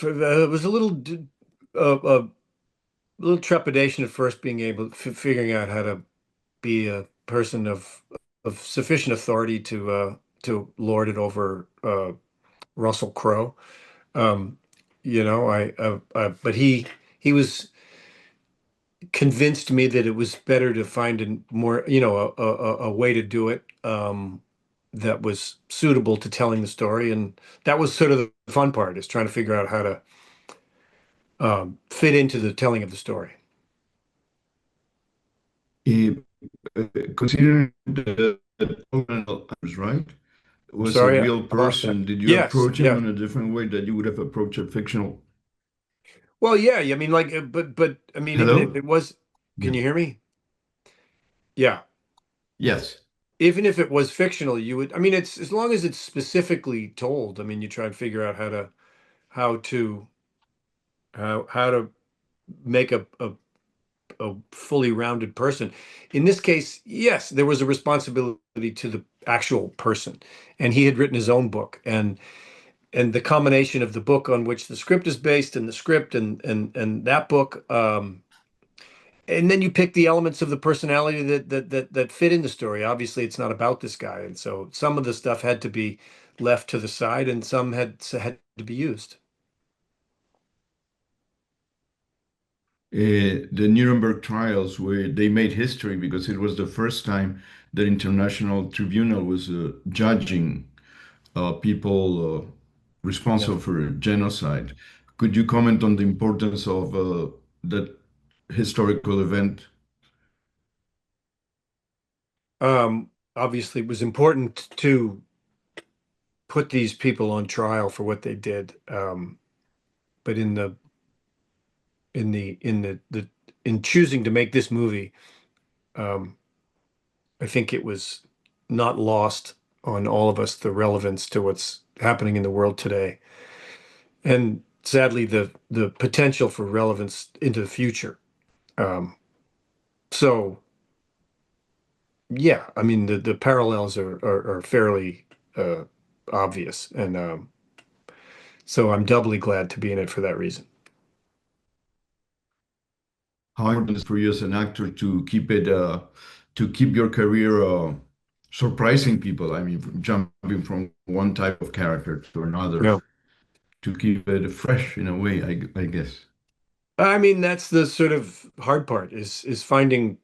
it was a little trepidation at first, being able figuring out how to be a person of sufficient authority to lord it over Russell Crowe. Um, but he was convinced me that it was better to find a more, a way to do it that was suitable to telling the story, and that was sort of the fun part, is trying to figure out how to fit into the telling of the story. Eh, Considering the criminal actors, right, I'm was a sorry, real I lost that. person, did you Yes, approach him yeah. in a different way that you would have approached a fictional? Well, yeah, I mean, like, but I mean, even if Hello? it was, can Yeah. you hear me? Yeah. Yes. Even if it was fictional, you would, I mean, it's as long as it's specifically told. I mean, you try and figure out how to, how to make a fully rounded person. In this case, yes, there was a responsibility to the actual person, and he had written his own book, and the combination of the book on which the script is based, and the script, and that book, and then you pick the elements of the personality that fit in the story. Obviously, it's not about this guy, and so some of the stuff had to be left to the side, and some had to be used. The Nuremberg trials, where they made history because it was the first time that international tribunal was judging people Yeah. responsible for genocide. Could you comment on the importance of that historical event? Obviously, it was important to put these people on trial for what they did. But in choosing to make this movie, um, I think it was not lost on all of us, the relevance to what's happening in the world today, and sadly the potential for relevance into the future. Um, so yeah, I mean the parallels are fairly uh, obvious, and so I'm doubly glad to be in it for that reason. How important is it for you as an actor to keep it to keep your career surprising people? I mean, jumping from one type of character to another, Yeah. to keep it fresh in a way, I guess. I mean, that's the sort of hard part, is finding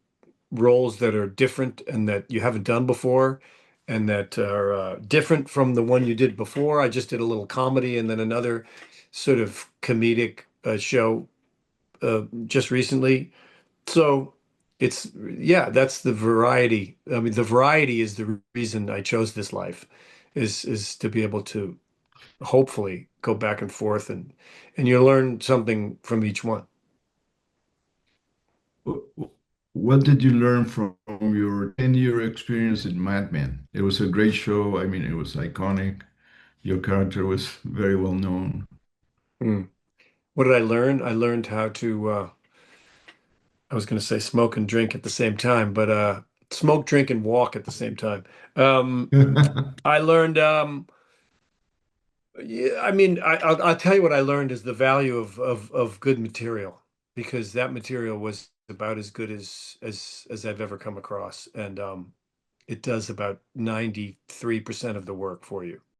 roles that are different and that you haven't done before, and that are different from the one you did before. I just did a little comedy and then another sort of comedic show just recently. So it's, yeah, that's the variety. I mean, the variety is the reason I chose this life, is to be able to hopefully go back and forth, and you learn something from each one. Wh- What did you learn from your 10-year experience in Mad Men? It was a great show. I mean, it was iconic. Your character was very well known. Hmm. What did I learn? I learned how to, I was going to say smoke and drink at the same time, but smoke, drink, and walk at the same time. Um, I learned, yeah, I mean, I'll tell you what I learned is the value of good material, because that material was about as good as I've ever come across, and it does about 93% of the work for you.